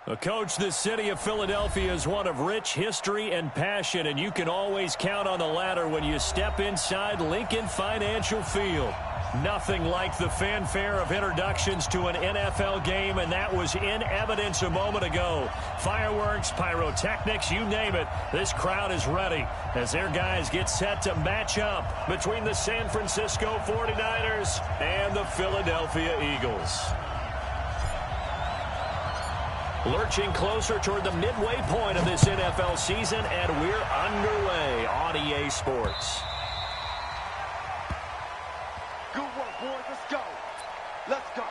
Well, Coach, the city of Philadelphia is one of rich history and passion, and you can always count on the latter when you step inside Lincoln Financial Field. Nothing like the fanfare of introductions to an NFL game, and that was in evidence a moment ago. Fireworks, pyrotechnics, you name it. This crowd is ready as their guys get set to match up between the San Francisco 49ers and the Philadelphia Eagles. Lurching closer toward the midway point of this NFL season, and we're underway on EA Sports. Good work, boys. Let's go. Let's go.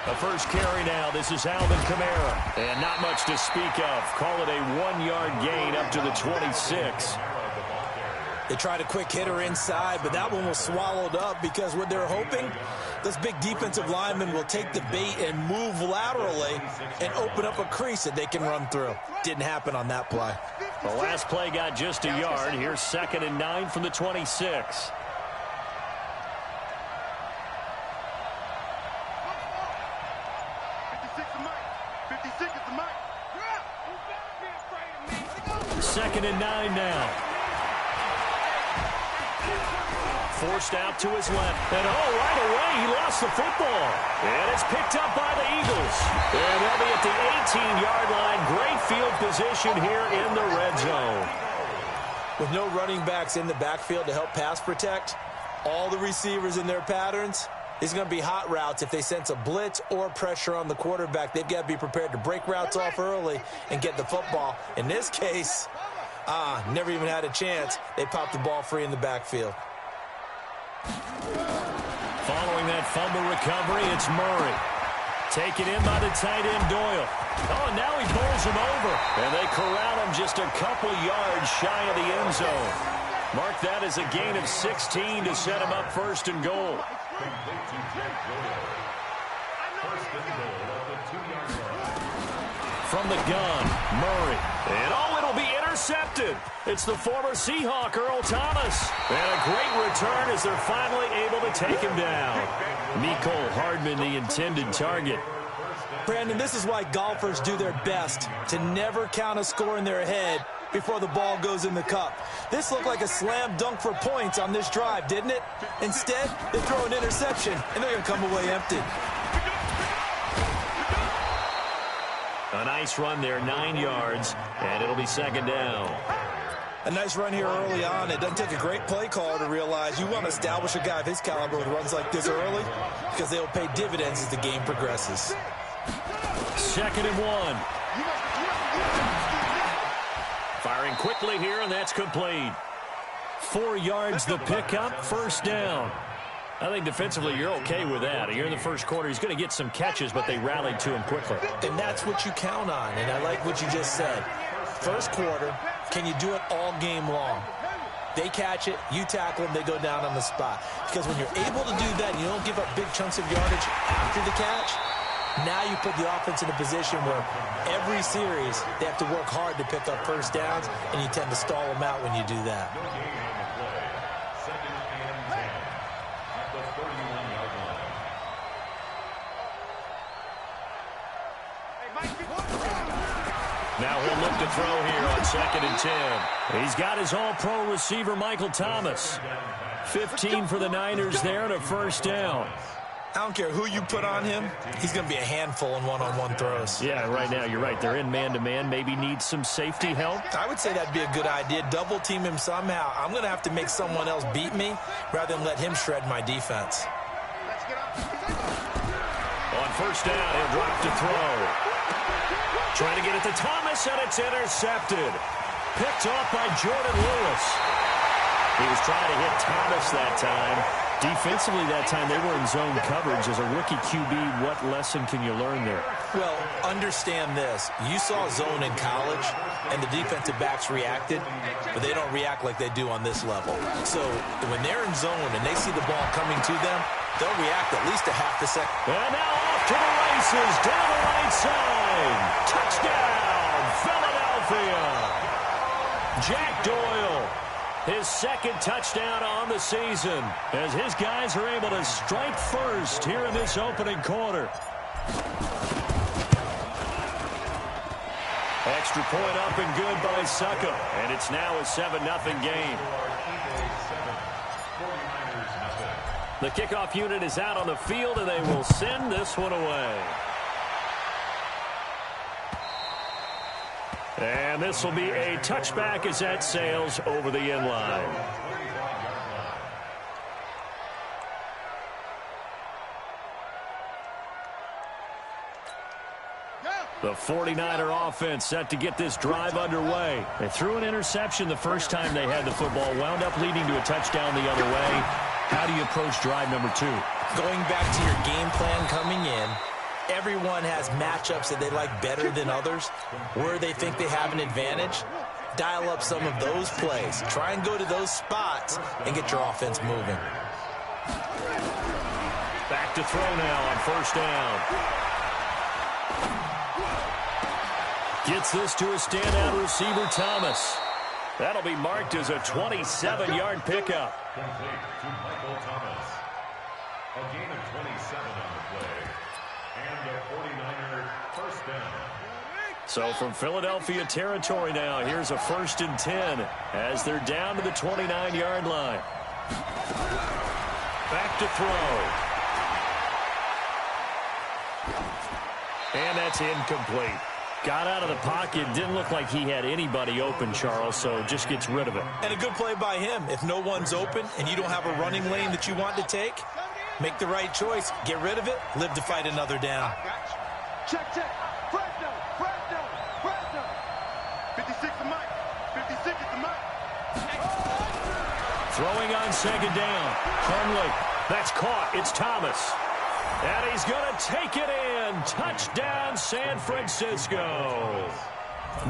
The first carry now. This is Alvin Kamara. And not much to speak of. Call it a 1-yard gain up to the 26. They tried a quick hitter inside, but that one was swallowed up because what they're hoping, this big defensive lineman will take the bait and move laterally and open up a crease that they can run through. Didn't happen on that play. The last play got just a yard. Here's 2nd and 9 from the 26. Second and 9 now. Forced out to his left. And right away, he lost the football. And it's picked up by the Eagles. And they'll be at the 18-yard line. Great field position here in the red zone. With no running backs in the backfield to help pass protect, all the receivers in their patterns, it's going to be hot routes. If they sense a blitz or pressure on the quarterback, they've got to be prepared to break routes off early and get the football. In this case, never even had a chance. They popped the ball free in the backfield. Following that fumble recovery, it's Murray. Taken in by the tight end, Doyle. Oh, now he bowls him over. And they corral him just a couple yards shy of the end zone. Mark that as a gain of 16 to set him up 1st and goal. From the gun, Murray. And it'll be intercepted. It's the former Seahawk, Earl Thomas. And a great return as they're finally able to take him down. Mecole Hardman, the intended target. Brandon, this is why golfers do their best to never count a score in their head before the ball goes in the cup. This looked like a slam dunk for points on this drive, didn't it? Instead, they throw an interception, and they're going to come away empty. A nice run there, 9 yards, and it'll be 2nd down. A nice run here early on. It doesn't take a great play caller to realize you want to establish a guy of his caliber with runs like this early because they will pay dividends as the game progresses. 2nd and 1. Firing quickly here, and that's complete. 4 yards the pickup, 1st down. I think defensively you're okay with that. Here in the first quarter, he's going to get some catches, but they rallied to him quickly. And that's what you count on, and I like what you just said. First quarter, can you do it all game long? They catch it, you tackle them, they go down on the spot. Because when you're able to do that and you don't give up big chunks of yardage after the catch, Now you put the offense in a position where every series they have to work hard to pick up first downs, and you tend to stall them out when you do that. Now he'll look to throw here on 2nd and 10. He's got his all-pro receiver, Michael Thomas. 15 for the Niners there and a first down. I don't care who you put on him. He's going to be a handful in one-on-one throws. Yeah, right now you're right. They're in man-to-man. Maybe need some safety help. I would say that'd be a good idea. Double team him somehow. I'm going to have to make someone else beat me rather than let him shred my defense. On first down, he'll drop to throw. Trying to get it to Thomas, and it's intercepted. Picked off by Jordan Lewis. He was trying to hit Thomas that time. Defensively that time, they were in zone coverage. As a rookie QB, what lesson can you learn there? Well, understand this. You saw zone in college, and the defensive backs reacted, but they don't react like they do on this level. So when they're in zone and they see the ball coming to them, they'll react at least a half a second. And now off to the races, down the right side. Touchdown, Philadelphia. Jack Doyle. His second touchdown on the season as his guys are able to strike first here in this opening quarter. Extra point up and good by Suckup, and it's now a 7-0 game. The kickoff unit is out on the field, and they will send this one away. And this will be a touchback as that sails over the end line. The 49er offense set to get this drive underway. They threw an interception the first time they had the football, wound up leading to a touchdown the other way. How do you approach drive number 2? Going back to your game plan coming in, everyone has matchups that they like better than others, where they think they have an advantage. Dial up some of those plays. Try and go to those spots and get your offense moving. Back to throw now on first down. Gets this to a standout receiver, Thomas. That'll be marked as a 27-yard pickup. Complete to Michael Thomas. A gain of 27 on the play. And a 49er first down. So from Philadelphia territory now, here's a 1st and 10 as they're down to the 29-yard line. Back to throw. And that's incomplete. Got out of the pocket. Didn't look like he had anybody open, Charles, so just gets rid of it. And a good play by him. If no one's open and you don't have a running lane that you want to take, make the right choice. Get rid of it. Live to fight another down. Check, check. Fresh down, fresh down, fresh down. 56 is Mike. 56 is the Mike. Throwing on second down. Hundley. That's caught. It's Thomas. And he's going to take it in. Touchdown, San Francisco.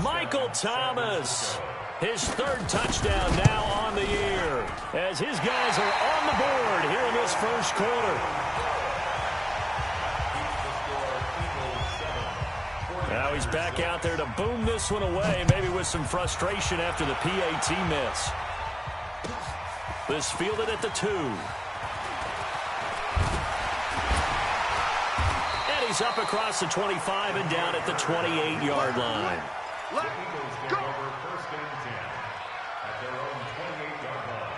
Michael Thomas. His 3rd touchdown now on the year as his guys are on the board here in this first quarter. Now he's back out there to boom this one away, maybe with some frustration after the PAT miss. This fielded at the 2. He's up across the 25 and down at the 28-yard line. Let's go. First and 10 at their own 28-yard line.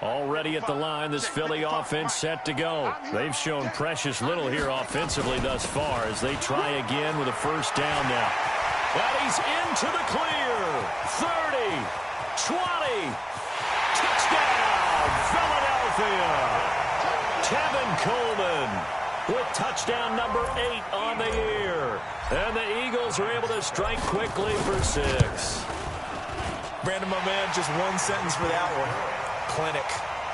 Already at the line, this Philly offense set to go. They've shown precious little here offensively thus far as they try again with a first down now. And he's into the clear. 30, 20, touchdown, Philadelphia. Tevin Coleman with touchdown number 8 on the year. And the Eagles are able to strike quickly for 6. Brandon, my man, just one sentence for that one. Clinic.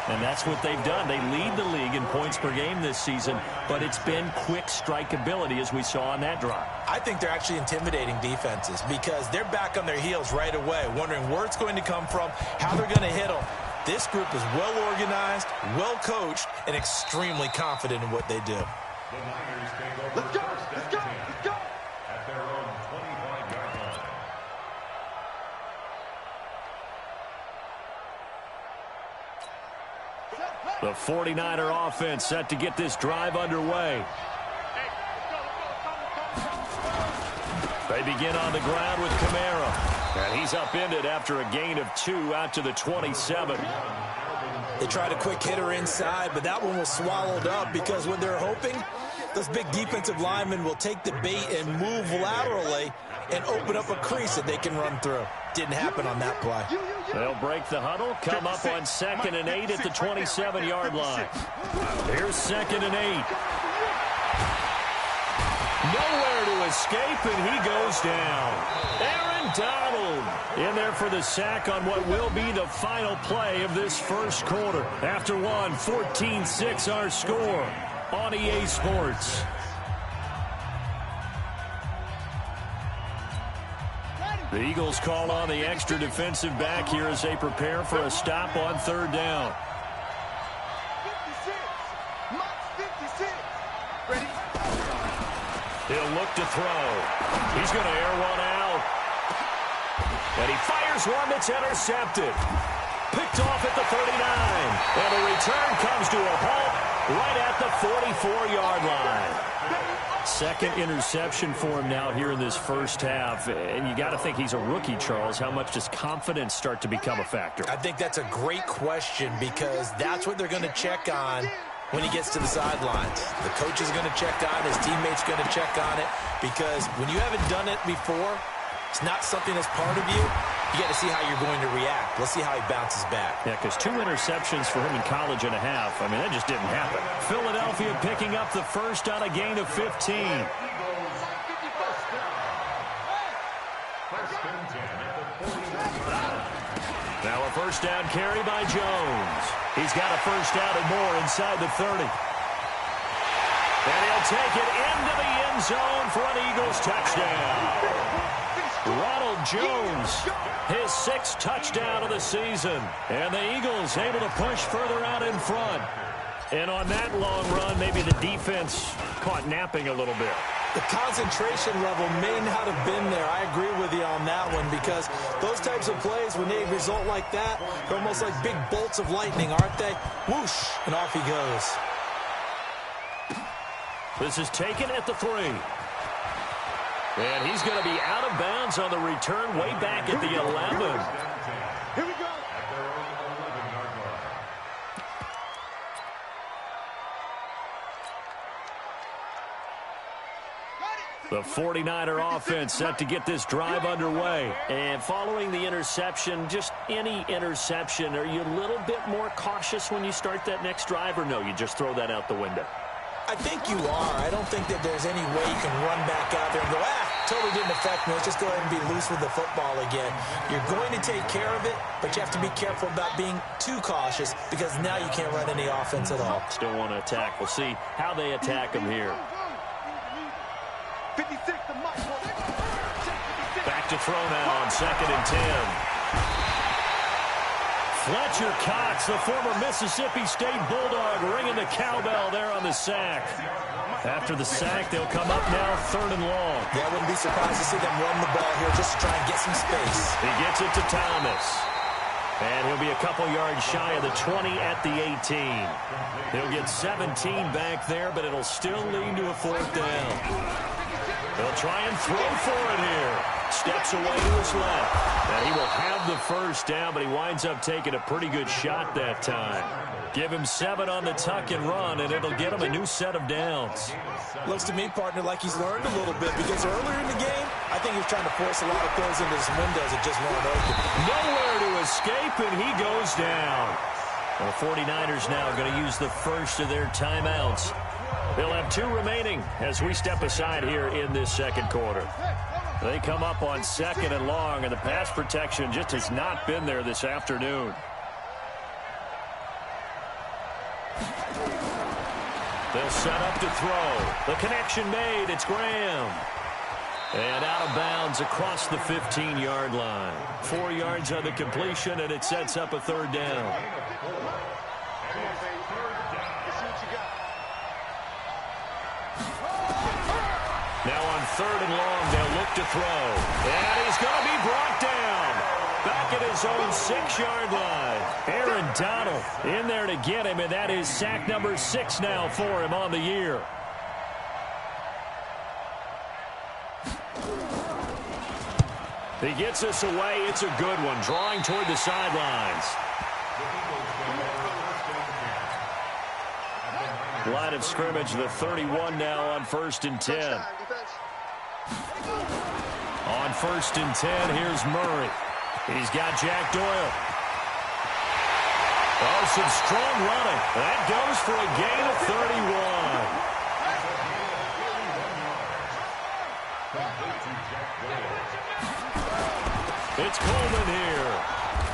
And that's what they've done. They lead the league in points per game this season, but it's been quick strikeability as we saw on that drive. I think they're actually intimidating defenses because they're back on their heels right away, wondering where it's going to come from, how they're going to hit them. This group is well organized, well coached, and extremely confident in what they do. The Niners take over Let's go, first let's and go, 10 let's go. at their own 25-yard line. The 49er offense set to get this drive underway. They begin on the ground with Kamara. And he's upended after a gain of 2 out to the 27. They tried a quick hitter inside, but that one was swallowed up because what they're hoping, those big defensive linemen will take the bait and move laterally and open up a crease that they can run through. Didn't happen on that play. They'll break the huddle, come up on 2nd and 8 at the 27-yard line. Here's 2nd and 8. Nowhere to escape, and he goes down. Aaron Donald in there for the sack on what will be the final play of this first quarter. After one, 14-6 our score on EA Sports. The Eagles call on the extra defensive back here as they prepare for a stop on 3rd down. 56. Ready? He'll look to throw. He's going to air one out. And he fires one that's intercepted. Picked off at the 39. And the return comes to a halt right at the 44-yard line. 2nd interception for him now here in this first half. And you got to think he's a rookie, Charles. How much does confidence start to become a factor? I think that's a great question because that's what they're going to check on when he gets to the sidelines. The coach is going to check on it. His teammates going to check on it because when you haven't done it before, it's not something that's part of you. You got to see how you're going to react. Let's see how he bounces back. Yeah, because 2 interceptions for him in college and a half. I mean, that just didn't happen. Philadelphia picking up the first on a gain of 15. First and 10 at the 41-yard line. Now a first down carry by Jones. He's got a first down and more inside the 30. And he'll take it into the end zone for an Eagles touchdown. Ronald Jones, his 6th touchdown of the season. And the Eagles able to push further out in front. And on that long run, maybe the defense caught napping a little bit. The concentration level may not have been there. I agree with you on that one because those types of plays, when they result like that, they're almost like big bolts of lightning, aren't they? Whoosh, and off he goes. This is taken at the 3. And he's going to be out of bounds on the return way back at the 11. Here we go. At their own 11-yard line. The 49er offense set to get this drive underway. And following the interception, just any interception, are you a little bit more cautious when you start that next drive, or no, you just throw that out the window? I think you are. I don't think that there's any way you can run back out there and go, totally didn't affect me. Let's just go ahead and be loose with the football again. You're going to take care of it, but you have to be careful about being too cautious because now you can't run any offense at all. Still want to attack. We'll see how they attack him here. 56 to Mike. Back to throw now on 2nd and 10. Fletcher Cox, the former Mississippi State Bulldog, ringing the cowbell there on the sack. After the sack, they'll come up now 3rd and long. Yeah, I wouldn't be surprised to see them run the ball here just to try and get some space. He gets it to Thomas. And he'll be a couple yards shy of the 20 at the 18. He'll get 17 back there, but it'll still lead to a 4th down. They'll try and throw for it here. Steps away to his left. And he will have the first down, but he winds up taking a pretty good shot that time. Give him 7 on the tuck and run, and it'll get him a new set of downs. Looks to me, partner, like he's learned a little bit because earlier in the game, I think he was trying to force a lot of throws into his windows that just weren't open. Nowhere to escape, and he goes down. The 49ers now going to use the first of their timeouts. They'll have 2 remaining as we step aside here in this second quarter. They come up on 2nd and long, and the pass protection just has not been there this afternoon. They'll set up to throw. The connection made. It's Graham. And out of bounds across the 15-yard line. 4 yards on the completion, and it sets up a third down. Now on 3rd and long, they'll look to throw. And he's going to be brought down. Back at his own 6-yard line. Aaron Donald in there to get him, and that is sack number 6 now for him on the year. He gets us away. It's a good one, drawing toward the sidelines. Line of scrimmage, the 31 now on 1st and 10. On 1st and 10, here's Murray. He's got Jack Doyle. Oh, some strong running. That goes for a gain of 31. It's Coleman here.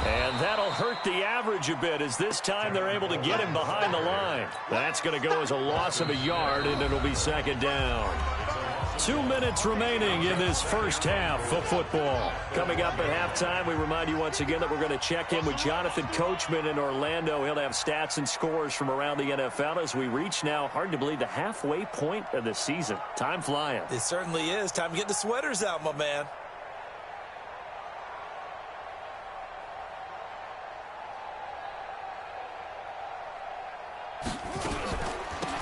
And that'll hurt the average a bit as this time they're able to get him behind the line. That's going to go as a loss of a yard, and it'll be 2nd down. 2 minutes remaining in this first half of football. Coming up at halftime, we remind you once again that we're going to check in with Jonathan Coachman in Orlando. He'll have stats and scores from around the NFL as we reach now, hard to believe, the halfway point of the season. Time flying. It certainly is. Time to get the sweaters out, my man.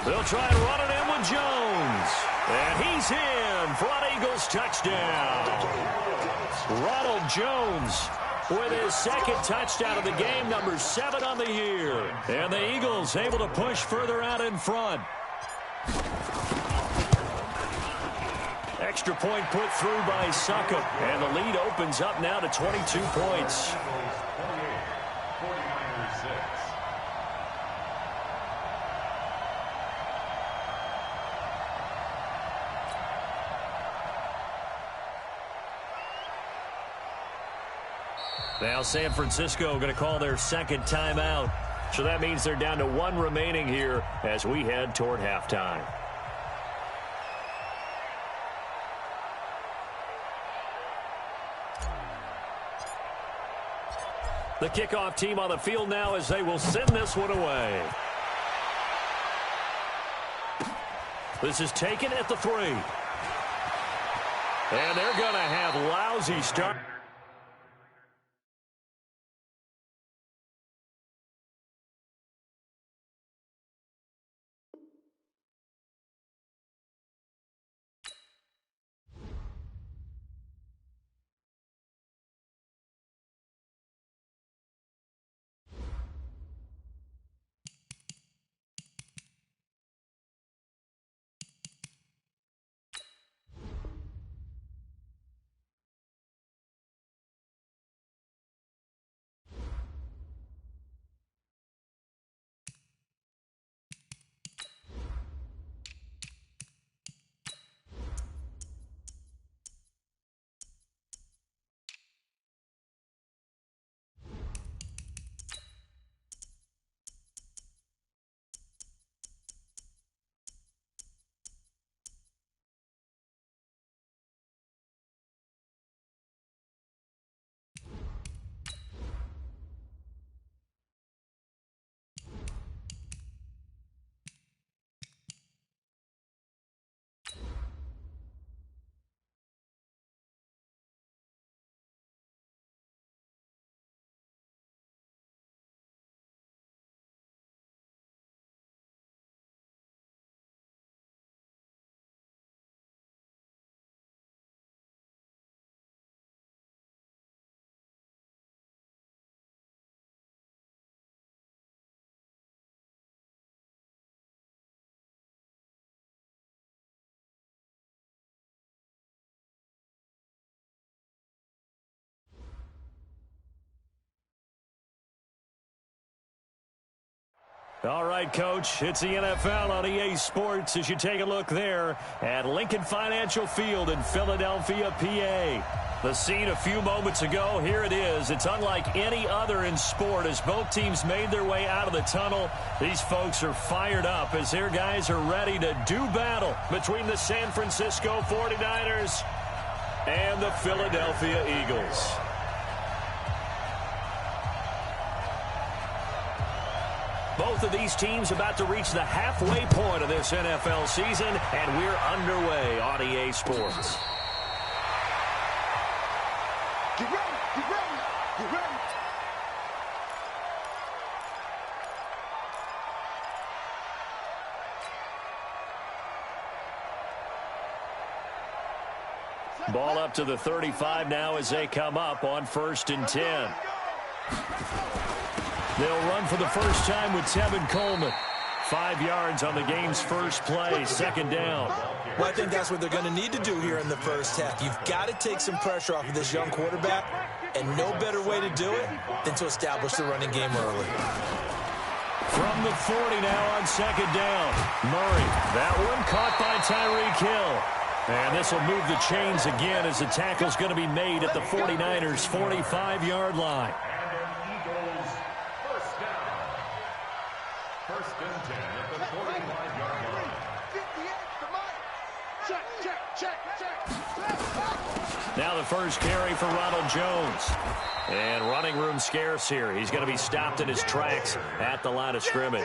They'll try and run it in with Jones. And he's in for an Eagles touchdown. Ronald Jones with his 2nd touchdown of the game, number 7 on the year. And the Eagles able to push further out in front. Extra point put through by Succop. And the lead opens up now to 22 points. Now San Francisco going to call their 2nd timeout. So that means they're down to 1 remaining here as we head toward halftime. The kickoff team on the field now as they will send this one away. This is taken at the 3. And they're going to have lousy start. All right, Coach, it's the NFL on EA Sports as you take a look there at Lincoln Financial Field in Philadelphia, PA. The scene a few moments ago, here it is. It's unlike any other in sport as both teams made their way out of the tunnel. These folks are fired up as their guys are ready to do battle between the San Francisco 49ers and the Philadelphia Eagles. Both of these teams about to reach the halfway point of this NFL season, and we're underway on EA Sports. Get ready, get ready, get ready. Ball up to the 35 now as they come up on 1st and 10. They'll run for the first time with Tevin Coleman. 5 yards on the game's first play, 2nd down. Well, I think that's what they're going to need to do here in the first half. You've got to take some pressure off of this young quarterback, and no better way to do it than to establish the running game early. From the 40 now on 2nd down. Murray, that one caught by Tyreek Hill. And this will move the chains again as the tackle's going to be made at the 49ers' 45-yard line. Now the first carry for Ronald Jones. And running room scarce here. He's going to be stopped in his tracks at the line of scrimmage.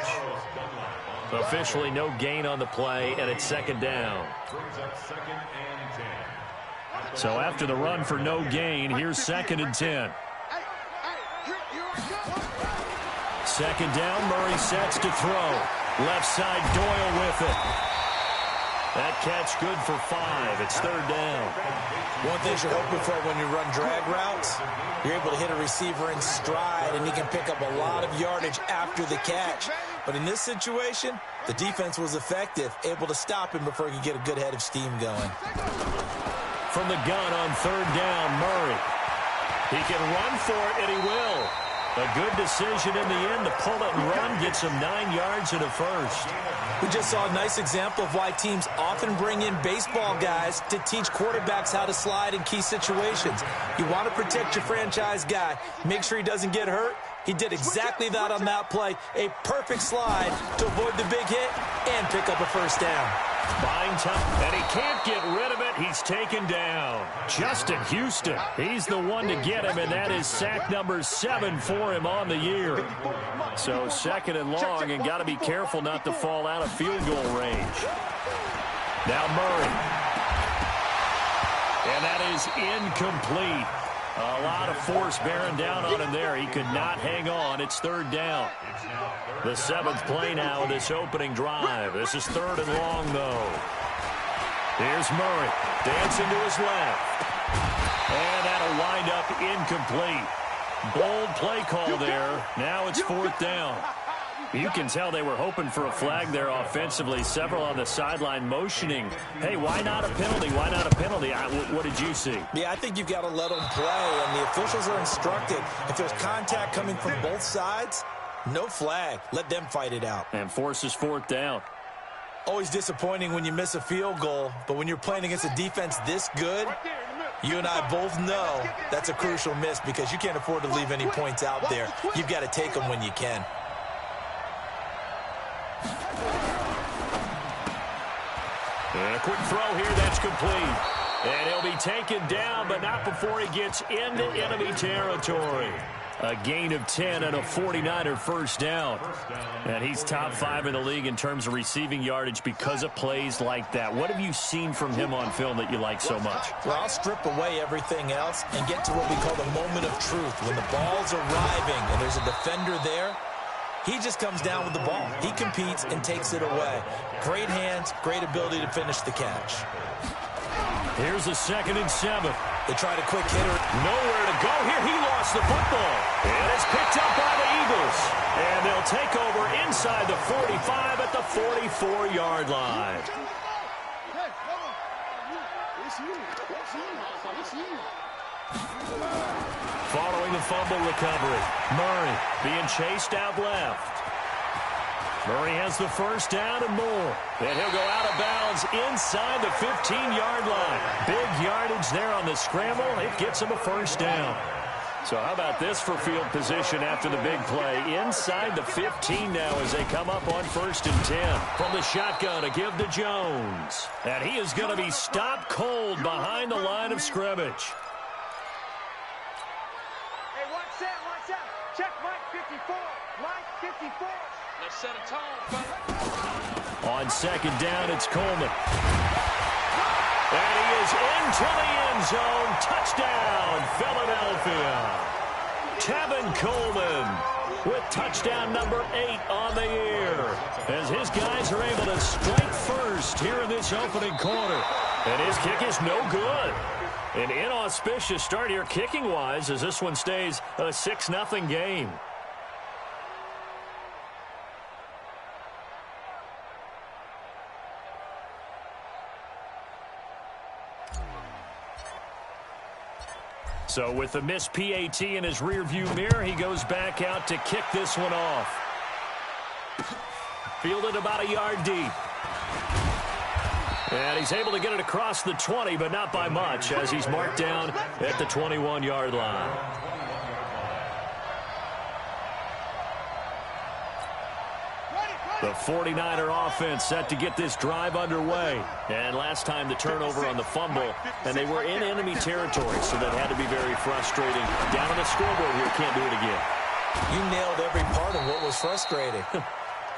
Officially no gain on the play, and it's 2nd down. So after the run for no gain, here's 2nd and 10. 2nd down, Murray sets to throw. Left side, Doyle with it. That catch good for 5. It's 3rd down. One thing you're hoping for when you run drag routes, you're able to hit a receiver in stride, and he can pick up a lot of yardage after the catch. But in this situation, the defense was effective, able to stop him before he could get a good head of steam going. From the gun on 3rd down, Murray. He can run for it, and he will. A good decision in the end to pull it and run, gets him 9 yards and a first. We just saw a nice example of why teams often bring in baseball guys to teach quarterbacks how to slide in key situations. You want to protect your franchise guy. Make sure he doesn't get hurt. He did exactly that on that play. A perfect slide to avoid the big hit and pick up a first down. Buying time, and he can't get rid of it. He's taken down. Justin Houston, he's the one to get him, and that is sack number 7 for him on the year. So 2nd and long, and got to be careful not to fall out of field goal range. Now Murray. And that is incomplete. A lot of force bearing down on him there. He could not hang on. It's 3rd down. The 7th play now of this opening drive. This is 3rd and long, though. Here's Murray. Dancing to his left. And that'll wind up incomplete. Bold play call there. Now it's 4th down. You can tell they were hoping for a flag there offensively. Several on the sideline motioning. Hey, why not a penalty? Why not a penalty? What did you see? Yeah, I think you've got to let them play, and the officials are instructed. If there's contact coming from both sides, no flag. Let them fight it out. And forces 4th down. Always disappointing when you miss a field goal, but when you're playing against a defense this good, you and I both know that's a crucial miss because you can't afford to leave any points out there. You've got to take them when you can. And a quick throw here, that's complete. And he'll be taken down, but not before he gets into enemy territory. A gain of 10 and a 49er first down. And he's top 5 in the league in terms of receiving yardage because of plays like that. What have you seen from him on film that you like so much? Well, I'll strip away everything else and get to what we call the moment of truth. When the ball's arriving and there's a defender there, he just comes down with the ball. He competes and takes it away. Great hands, great ability to finish the catch. Here's a 2nd and 7. They tried a quick hitter. Nowhere to go here. He lost the football. And it's picked up by the Eagles. And they'll take over inside the 45 at the 44-yard line. Following the fumble recovery, Murray being chased out left. Murray has the first down and more. And he'll go out of bounds inside the 15-yard line. Big yardage there on the scramble. It gets him a first down. So how about this for field position after the big play? Inside the 15 now as they come up on 1st and 10. From the shotgun, a give to Jones. And he is going to be stopped cold behind the line of scrimmage. Hey, watch out, watch out. Check Mike 54. Mike 54. Let's set a tone, fella. On 2nd down, it's Coleman. And he is into the end zone. Touchdown, Philadelphia. Tevin Coleman with touchdown number 8 on the year. As his guys are able to strike first here in this opening quarter. And his kick is no good. An inauspicious start here kicking-wise as this one stays a 6-0 game. So with the missed PAT in his rearview mirror, he goes back out to kick this one off. Fielded about a yard deep. And he's able to get it across the 20, but not by much, as he's marked down at the 21-yard line. The 49er offense set to get this drive underway. And last time the turnover on the fumble, and they were in enemy territory, so that had to be very frustrating. Down on the scoreboard here, can't do it again. You nailed every part of what was frustrating.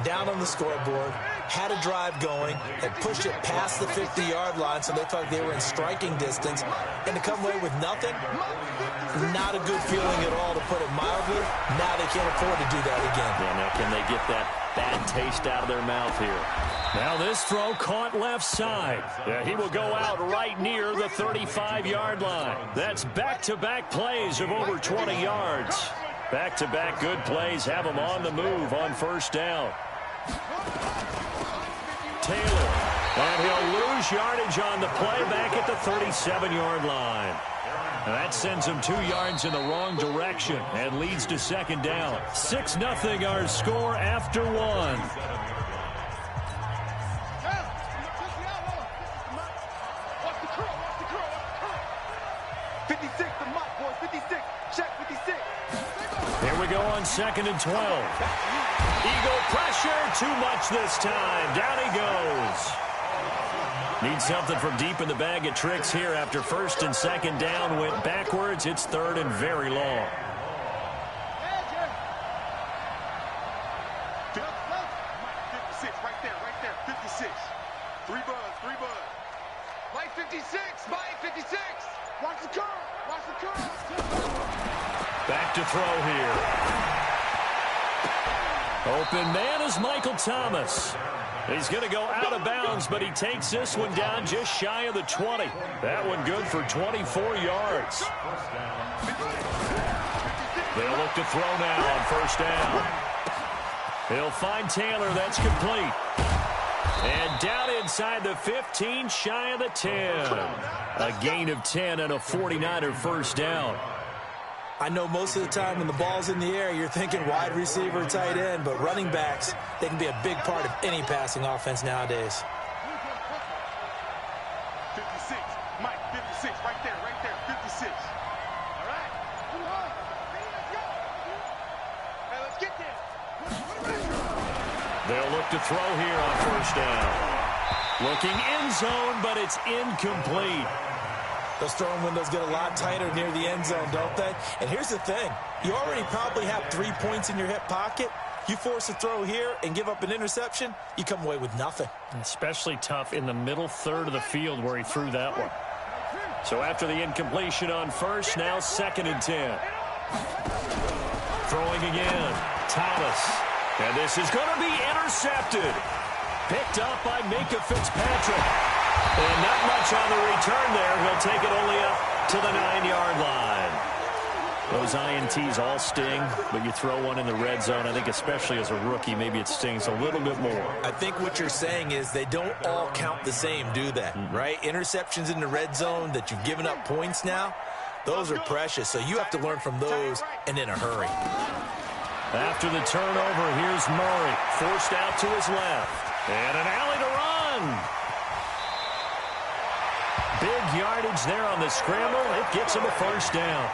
Down on the scoreboard, had a drive going, and pushed it past the 50-yard line so they thought they were in striking distance, and to come away with nothing, not a good feeling at all, to put it mildly. Now they can't afford to do that again. Yeah, now can they get that bad taste out of their mouth here? Now this throw caught left side. Yeah, he will go out right near the 35-yard line. That's back-to-back plays of over 20 yards. Back-to-back good plays have him on the move on 1st down. Taylor, and he'll lose yardage on the play back at the 37-yard line. And that sends him 2 yards in the wrong direction and leads to 2nd down. 6-0 our score after 1. 56 to Mike, boys. 56. Check 56. Here we go on 2nd and 12. Eagle pressure, too much this time. Down he goes. Needs something from deep in the bag of tricks here after 1st and 2nd down went backwards. It's 3rd and very long. 56, right there, 56. 3 buzz. Mike 56, Mike 56. Watch the curve. Back to throw here. Open man is Michael Thomas. He's going to go out of bounds, but he takes this one down just shy of the 20. That one good for 24 yards. They'll look to throw now on 1st down. He'll find Taylor. That's complete. And down inside the 15, shy of the 10. A gain of 10 and a 49er 1st down. I know most of the time when the ball's in the air, you're thinking wide receiver, tight end, but running backs, they can be a big part of any passing offense nowadays. 56, Mike 56, right there, 56. All right. Hey, let's get there. They'll look to throw here on 1st down. Looking end zone, but it's incomplete. Those throwing windows get a lot tighter near the end zone, don't they? And here's the thing. You already probably have 3 points in your hip pocket. You force a throw here and give up an interception, you come away with nothing. Especially tough in the middle third of the field where he threw that one. So after the incompletion on 1st, now 2nd and 10. Throwing again. Thomas. And this is going to be intercepted. Picked up by Minka Fitzpatrick. And not much on the return there. He'll take it only up to the 9-yard line. Those INTs all sting, but you throw one in the red zone, I think especially as a rookie, maybe it stings a little bit more. I think what you're saying is they don't all count the same, do they? Right? Interceptions in the red zone that you've given up points now, those are precious. So you have to learn from those and in a hurry. After the turnover, here's Murray, forced out to his left. And an alley to run. Big yardage there on the scramble. It gets him a first down.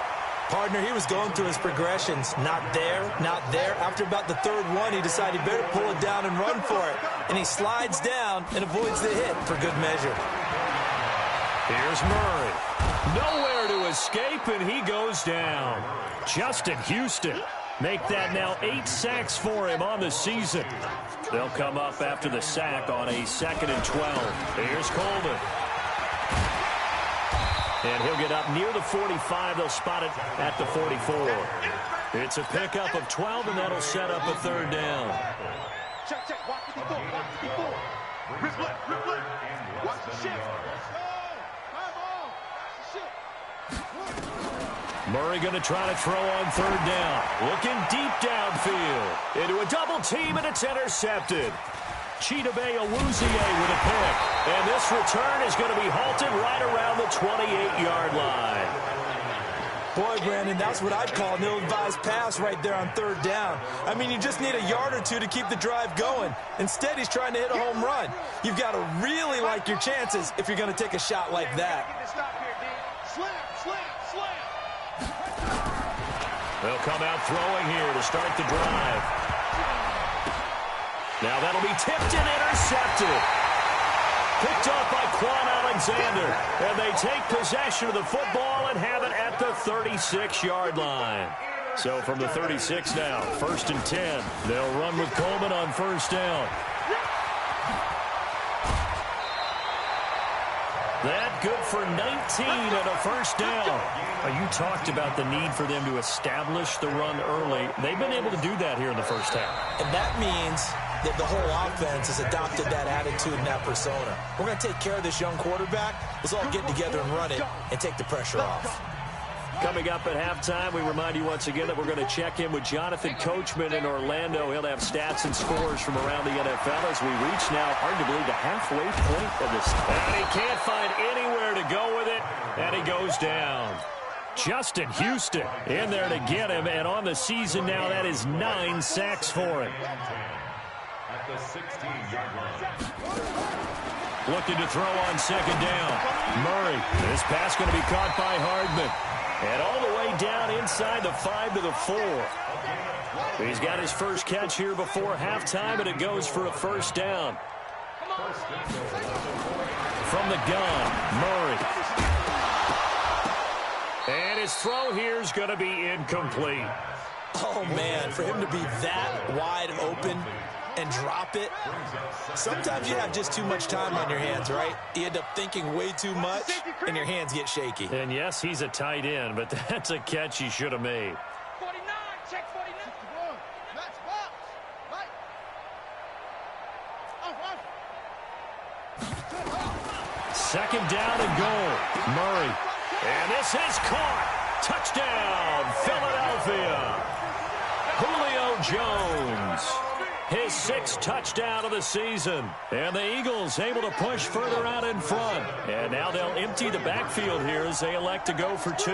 Partner, he was going through his progressions. Not there, not there. After about the third one, he decided he better pull it down and run for it. And he slides down and avoids the hit for good measure. Here's Murray. Nowhere to escape, and he goes down. Justin Houston. Make that now 8 sacks for him on the season. They'll come up after the sack on a 2nd and 12. Here's Coleman. And he'll get up near the 45. They'll spot it at the 44. It's a pickup of 12, and that'll set up a third down. Check, check. Watch 54. Watch 54. Rip. Watch the shift. Murray going to try to throw on third down. Looking deep downfield. Into a double team, and it's intercepted. Chidobe Awuzie with a pick. And this return is going to be halted right around the 28-yard line. Boy, Brandon, that's what I'd call an ill-advised pass right there on third down. I mean, you just need a yard or two to keep the drive going. Instead, he's trying to hit a home run. You've got to really like your chances if you're going to take a shot like that. Slam. They'll come out throwing here to start the drive. Now that'll be tipped and intercepted. Picked off by Quan Alexander. And they take possession of the football and have it at the 36-yard line. So from the 36 now, 1st and 10. They'll run with Coleman on first down. That good for 19 and a first down. You talked about the need for them to establish the run early. They've been able to do that here in the first half. And that means that the whole offense has adopted that attitude and that persona. We're going to take care of this young quarterback. Let's all get together and run it and take the pressure off. Coming up at halftime, we remind you once again that we're going to check in with Jonathan Coachman in Orlando. He'll have stats and scores from around the NFL as we reach now, arguably, the halfway point of this. And he can't find anywhere to go with it, and he goes down. Justin Houston in there to get him, and on the season now, that is 9 sacks for him. At the 16-yard line. Looking to throw on second down. Murray. This pass going to be caught by Hardman. And all the way down inside the 5 to the 4. He's got his first catch here before halftime, and it goes for a first down. From the gun, Murray. And his throw here is going to be incomplete. Oh, man, for him to be that wide open and drop it. Sometimes you have just too much time on your hands, right? You end up thinking way too much, and your hands get shaky. And yes, he's a tight end, but that's a catch he should have made. 49, check 49. That's box. Right. Second down and goal. Murray. And this is caught. Touchdown, Philadelphia. Julio Jones. His 6th touchdown of the season. And the Eagles able to push further out in front. And now they'll empty the backfield here as they elect to go for 2.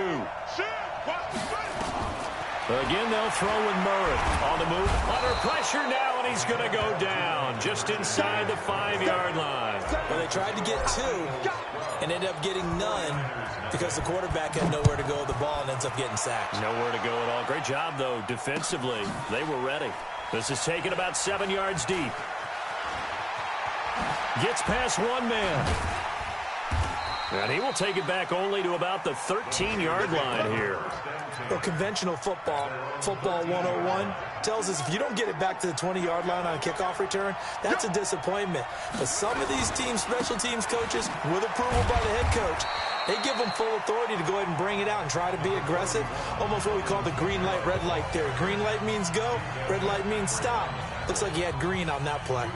Again, they'll throw with Murray. On the move, under pressure now, and he's going to go down just inside the 5-yard line. Well, they tried to get 2 and ended up getting none because the quarterback had nowhere to go with the ball and ends up getting sacked. Nowhere to go at all. Great job, though, defensively. They were ready. This is taken about 7 yards deep. Gets past one man. And he will take it back only to about the 13-yard line here. Well, conventional football 101, tells us if you don't get it back to the 20-yard line on a kickoff return, that's a disappointment. But some of these teams, special teams coaches, with approval by the head coach, they give them full authority to go ahead and bring it out and try to be aggressive. Almost what we call the green light, red light theory. Green light means go, red light means stop. Looks like he had green on that play.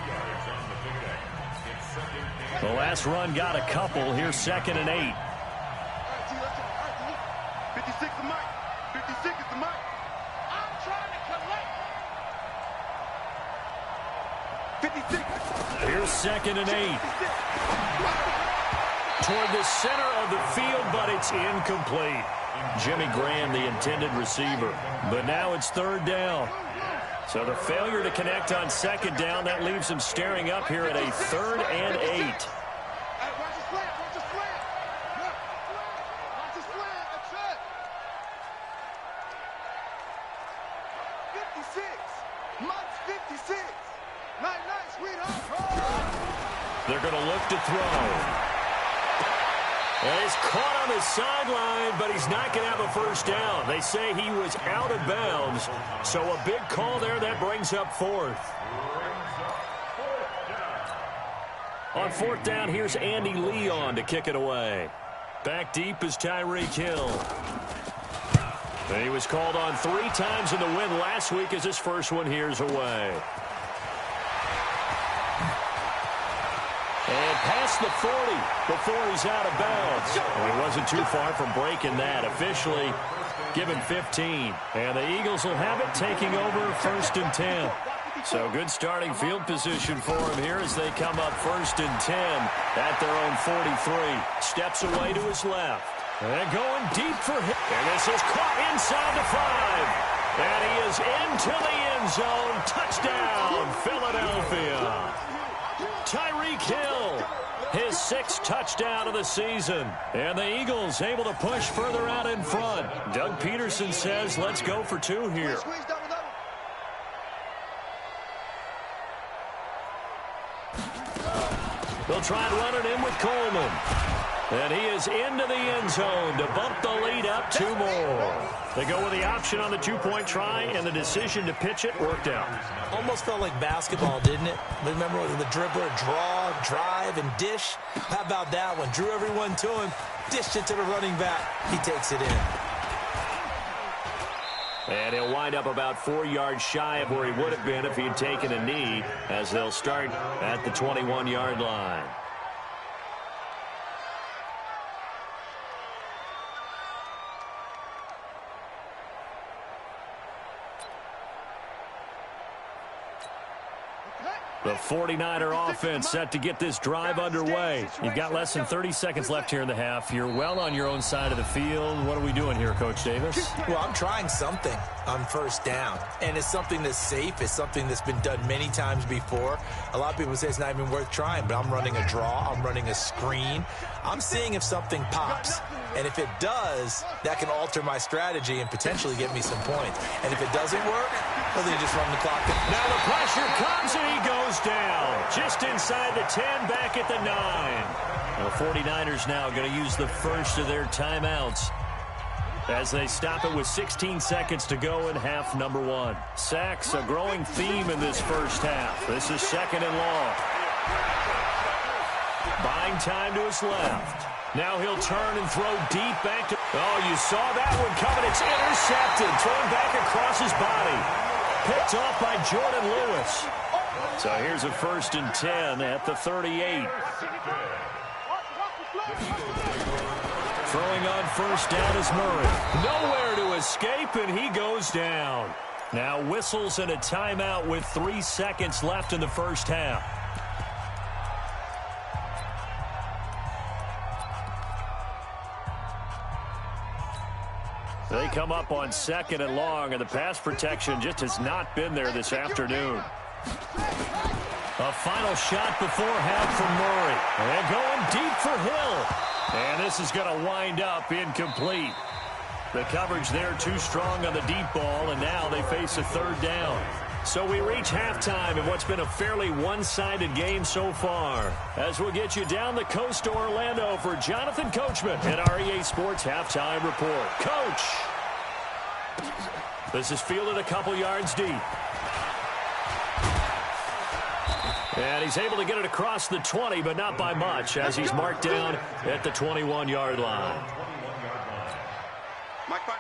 The last run got a couple. Here's 2nd and 8. 56 is Mike. 56 is the Mike. I'm trying to collect. 56. Here's 2nd and 8. Toward the center of the field, but it's incomplete. Jimmy Graham, the intended receiver. But now it's 3rd down. So the failure to connect on second down, that leaves him staring up here at a 3rd and 8. Hey, watch the slant, watch the slant. Look, watch the slant, that's it. 56, Mott's 56. Night, sweetheart. They're going to look to throw. And he's caught on the sideline, but he's not going to have a first down. They say he was out of bounds. So a big call there. That brings up 4th. On 4th down, here's Andy Leon to kick it away. Back deep is Tyreek Hill. And he was called on 3 times in the win last week as his first one here's away. And past the 40 before he's out of bounds. Well, he wasn't too far from breaking that. Officially given 15. And the Eagles will have it, taking over 1st and 10. So good starting field position for him here as they come up 1st and 10 at their own 43. Steps away to his left. And going deep for him. And this is caught inside the 5. And he is into the end zone. Touchdown, Philadelphia. Tyreek Hill, his 6th touchdown of the season. And the Eagles able to push further out in front. Doug Peterson says, let's go for 2 here. They'll try and run it in with Coleman. And he is into the end zone to bump the lead up 2 more. They go with the option on the 2-point try, and the decision to pitch it worked out. Almost felt like basketball, didn't it? Remember the dribbler, draw, drive, and dish? How about that one? Drew everyone to him, dished it to the running back. He takes it in. And he'll wind up about 4 yards shy of where he would have been if he had taken a knee, as they'll start at the 21-yard line. The 49er offense set to get this drive underway. You've got less than 30 seconds left here in the half. You're well on your own side of the field. What are we doing here, Coach Davis? Well, I'm trying something on 1st down, and it's something that's safe. It's something that's been done many times before. A lot of people say it's not even worth trying, but I'm running a draw. I'm running a screen. I'm seeing if something pops. And if it does, that can alter my strategy and potentially get me some points. And if it doesn't work, well, then you just run the clock. Now the pressure comes and he goes down. Just inside the 10, back at the 9. The 49ers now going to use the first of their timeouts as they stop it with 16 seconds to go in half number 1. Sacks, a growing theme in this first half. This is 2nd and long. Buying time to his left. Now he'll turn and throw deep back to... Oh, you saw that one coming. It's intercepted. Thrown back across his body. Picked off by Jordan Lewis. So here's a 1st and 10 at the 38. Throwing on 1st down is Murray. Nowhere to escape, and he goes down. Now whistles and a timeout with 3 seconds left in the first half. They come up on 2nd and long, and the pass protection just has not been there this afternoon. A final shot before half from Murray. And going deep for Hill. And this is going to wind up incomplete. The coverage there too strong on the deep ball, and now they face a 3rd down. So we reach halftime in what's been a fairly one-sided game so far. As we'll get you down the coast to Orlando for Jonathan Coachman at REA Sports Halftime Report. Coach! This is fielded a couple yards deep. And he's able to get it across the 20, but not by much, as he's marked down at the 21-yard line.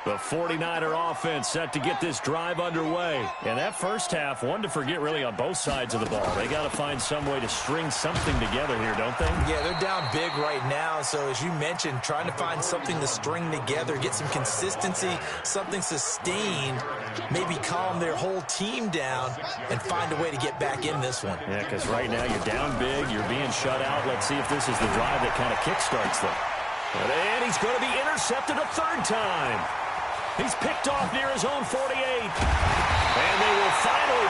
The 49er offense set to get this drive underway. And that first half, one to forget really on both sides of the ball. They got to find some way to string something together here, don't they? Yeah, they're down big right now. So as you mentioned, trying to find something to string together, get some consistency, something sustained, maybe calm their whole team down and find a way to get back in this one. Yeah, because right now you're down big, you're being shut out. Let's see if this is the drive that kind of kickstarts them. And he's going to be intercepted a 3rd time. He's picked off near his own 48. And they will finally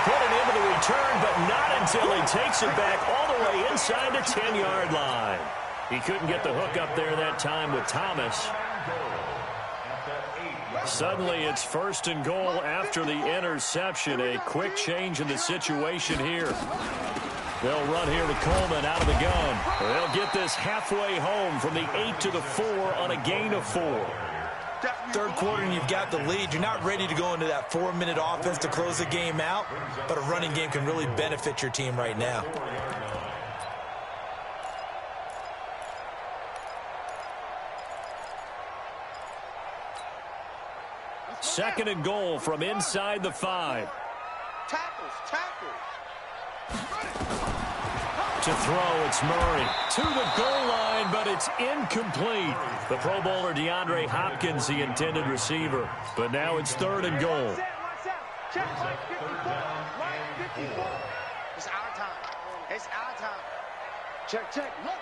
Silly takes it back all the way inside the 10-yard line. He couldn't get the hook up there that time with Thomas. Suddenly it's 1st and goal after the interception. A quick change in the situation here. They'll run here with Coleman out of the gun. They'll get this halfway home from the 8 to the 4 on a gain of 4. Third quarter and you've got the lead. You're not ready to go into that 4-minute offense to close the game out, but a running game can really benefit your team right now. 2nd and goal from inside the 5. Tackles. To throw, it's Murray. To the goal line, but it's incomplete. The Pro Bowler DeAndre Hopkins, the intended receiver. But now it's 3rd and goal. Check line 54. Line 54. It's our time. It's our time. Check. Look.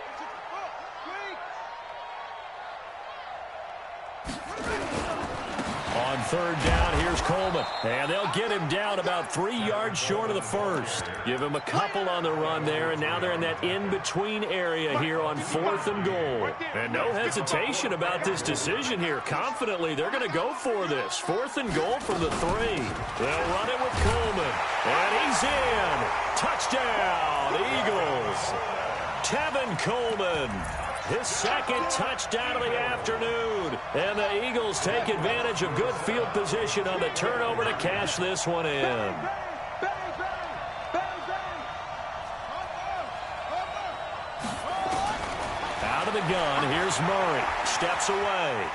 On 3rd down, here's Coleman. And they'll get him down about 3 yards short of the 1st. Give him a couple on the run there, and now they're in that in-between area here on 4th and goal. And no hesitation about this decision here. Confidently, they're going to go for this. 4th and goal from the 3. They'll run it with Coleman. And he's in. Touchdown, Eagles. Tevin Coleman. His 2nd touchdown of the afternoon. And the Eagles take advantage of good field position on the turnover to cash this one in. Out of the gun, here's Murray. Steps away.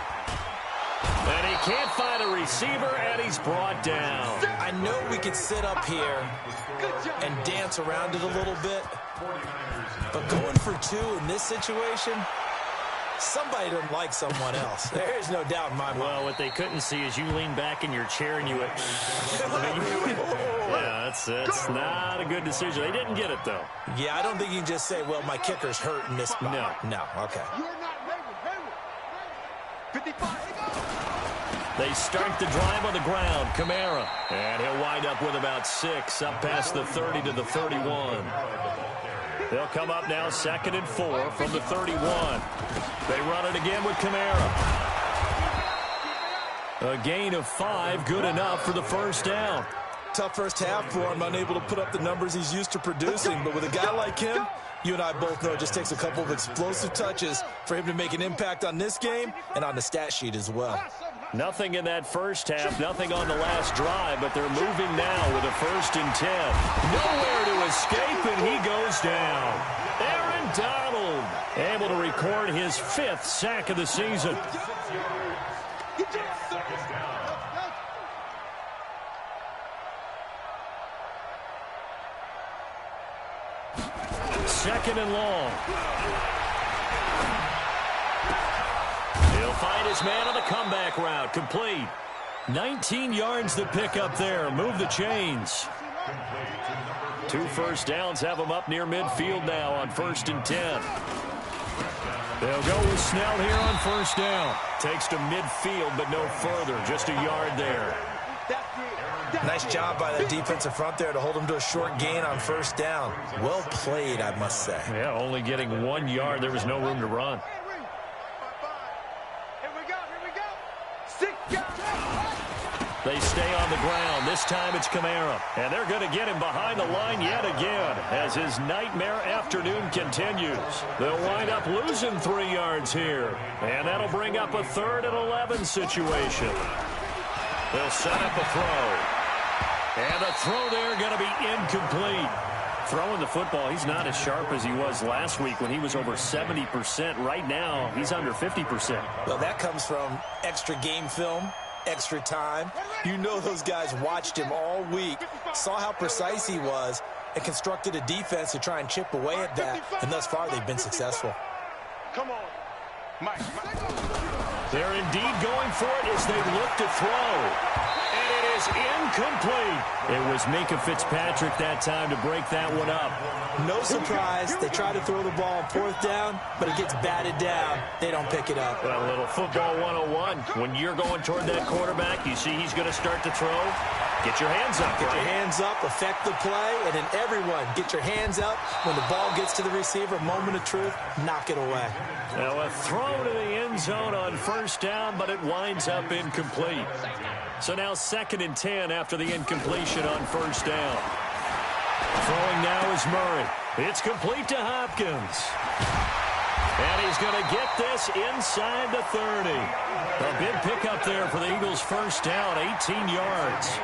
And he can't find a receiver, and he's brought down. I know we could sit up here and dance around it a little bit, but going for 2 in this situation, somebody doesn't like someone else. There is no doubt in my mind. Well, what they couldn't see is you lean back in your chair and you went, yeah, that's not a good decision. They didn't get it, though. Yeah, I don't think you can just say, well, my kicker's hurt in this spot. No, okay. You're not ready. 55. They start the drive on the ground. Kamara. And he'll wind up with about 6 up past the 30 to the 31. They'll come up now 2nd and 4 from the 31. They run it again with Kamara. A gain of 5, good enough for the 1st down. Tough first half for him, unable to put up the numbers he's used to producing. But with a guy like him, you and I both know it just takes a couple of explosive touches for him to make an impact on this game and on the stat sheet as well. Nothing in that first half, nothing on the last drive, but they're moving now with a 1st and 10. Nowhere to escape, and he goes down. Aaron Donald able to record his 5th sack of the season. Second and long. He'll find his man on the comeback route. Complete. 19 yards to pick up there. Move the chains. 2 first downs have him up near midfield now on 1st and 10. They'll go with Snell here on 1st down. Takes to midfield, but no further. Just a yard there. Nice job by the defensive front there to hold him to a short gain on 1st down. Well played, I must say. Yeah, only getting 1 yard. There was no room to run. They stay on the ground. This time it's Kamara. And they're going to get him behind the line yet again as his nightmare afternoon continues. They'll wind up losing 3 yards here. And that'll bring up a 3rd and 11 situation. They'll set up a throw. And the throw there going to be incomplete. Throwing the football, he's not as sharp as he was last week when he was over 70%. Right now, he's under 50%. Well, that comes from extra game film, extra time. You know those guys watched him all week, saw how precise he was, and constructed a defense to try and chip away at that. And thus far, they've been successful. Come on, Mike. They're indeed going for it as they look to throw. And it is incomplete. It was Minkah Fitzpatrick that time to break that one up. No surprise. They try to throw the ball on 4th down, but it gets batted down. They don't pick it up. Well, a little football 101. When you're going toward that quarterback, you see he's going to start to throw. Get your hands up. Get your hands up, affect the play, and then everyone get your hands up. When the ball gets to the receiver, moment of truth, knock it away. Now a throw to the end zone on first down, but it winds up incomplete. So now 2nd and 10 after the incompletion on first down. Throwing now is Murray. It's complete to Hopkins. And he's going to get this inside the 30. A big pickup there for the Eagles' first down, 18 yards.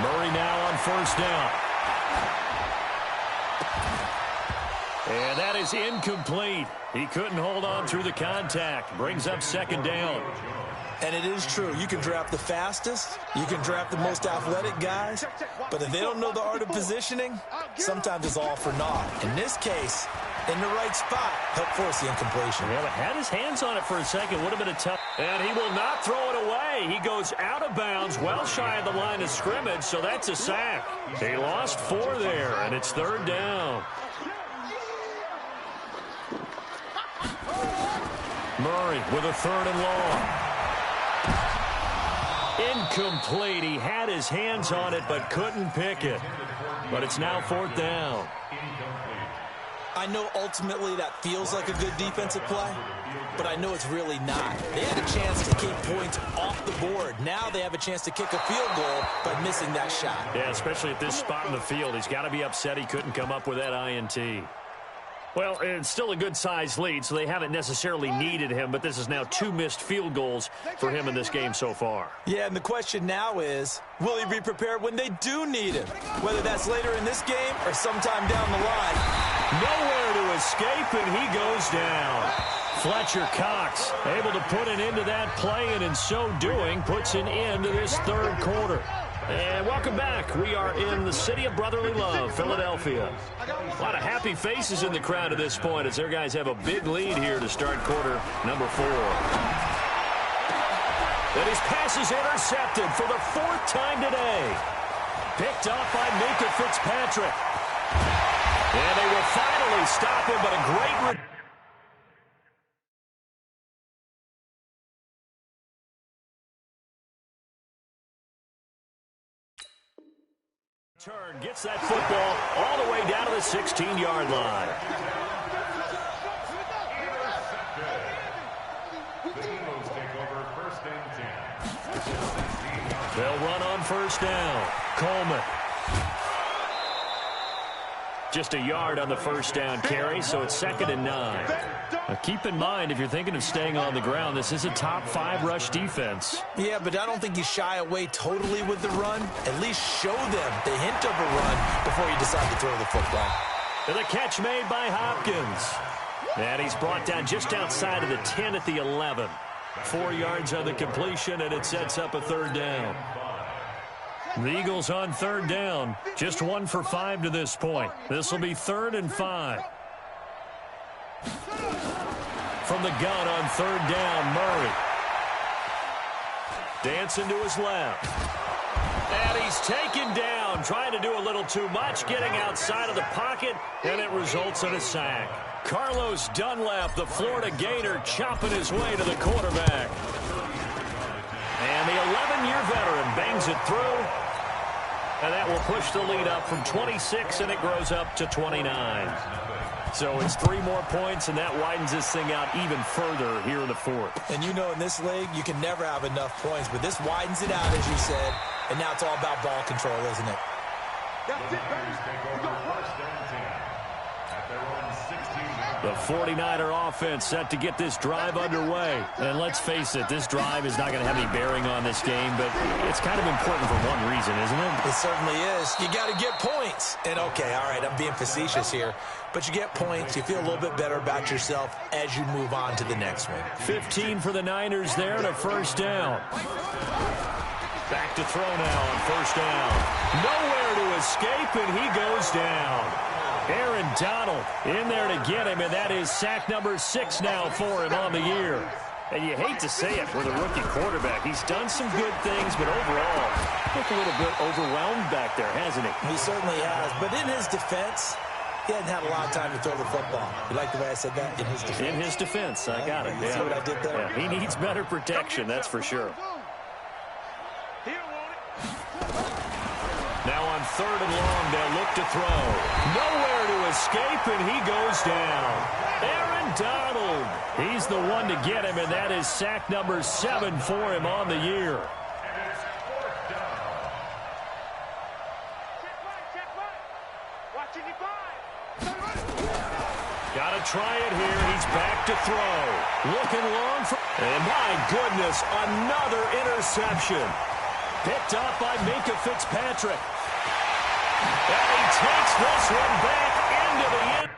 Murray now on first down. And that is incomplete. He couldn't hold on through the contact. Brings up 2nd down. And it is true. You can draft the fastest. You can draft the most athletic guys. But if they don't know the art of positioning, sometimes it's all for naught. In this case, in the right spot, helped force the incompletion. Yeah, but had his hands on it for a second. Would have been a tough. And he will not throw it away. He goes out of bounds, well shy of the line of scrimmage, so that's a sack. They lost 4 there, and it's 3rd down. Murray with a 3rd and long. Incomplete. He had his hands on it but couldn't pick it. But it's now 4th down. I know ultimately that feels like a good defensive play, but I know it's really not. They had a chance to keep points off the board. Now they have a chance to kick a field goal by missing that shot. Yeah, especially at this spot in the field. He's got to be upset he couldn't come up with that INT. Well, it's still a good-sized lead, so they haven't necessarily needed him, but this is now 2 missed field goals for him in this game so far. Yeah, and the question now is, will he be prepared when they do need him? Whether that's later in this game or sometime down the line. Nowhere to escape, and he goes down. Fletcher Cox able to put an end to that play, and in so doing, puts an end to this 3rd quarter. And welcome back. We are in the city of brotherly love, Philadelphia. A lot of happy faces in the crowd at this point as their guys have a big lead here to start quarter number 4. And his pass is intercepted for the 4th time today. Picked off by Minkah Fitzpatrick. And they will finally stop him, but a great turn, gets that football all the way down to the 16-yard line. They'll run on first down. Coleman. Just a yard on the first down carry, so it's 2nd and 9. Now keep in mind, if you're thinking of staying on the ground, this is a top 5 rush defense. Yeah, but I don't think you shy away totally with the run. At least show them the hint of a run before you decide to throw the football. And the catch made by Hopkins. And he's brought down just outside of the 10 at the 11. 4 yards on the completion, and it sets up a 3rd down. The Eagles on 3rd down, just 1 for 5 to this point. This will be 3rd and 5. From the gun on 3rd down, Murray. Dancing to his left. And he's taken down, trying to do a little too much, getting outside of the pocket, and it results in a sack. Carlos Dunlap, the Florida Gator, chopping his way to the quarterback. And the 11-year veteran bangs it through. And that will push the lead up from 26, and it grows up to 29. So it's 3 more points, and that widens this thing out even further here in the 4th. And you know, in this league, you can never have enough points, but this widens it out, as you said, and now it's all about ball control, isn't it? That's it, baby. The 49er offense set to get this drive underway. And let's face it, this drive is not going to have any bearing on this game, but it's kind of important for one reason, isn't it? It certainly is. You got to get points. And, okay, all right, I'm being facetious here, but you get points, you feel a little bit better about yourself as you move on to the next one. 15 for the Niners there and a first down. Back to throw now on first down. Nowhere to escape, and he goes down. Aaron Donald in there to get him, and that is sack number 6 now for him on the year. And you hate to say it with a rookie quarterback. He's done some good things, but overall, looked a little bit overwhelmed back there, hasn't he? He certainly has. But in his defense, He hasn't had a lot of time to throw the football. You like the way I said that? In his defense. In his defense, I got it. You see what I did there? Yeah, he needs better protection, that's for sure. Now on 3rd and long, they'll look to throw. Nowhere to escape, and he goes down. Aaron Donald. He's the one to get him, and that is sack number 7 for him on the year. Got to try it here. He's back to throw. Looking long for... And my goodness, another interception. Picked up by Minkah Fitzpatrick. And he takes this one back into the end.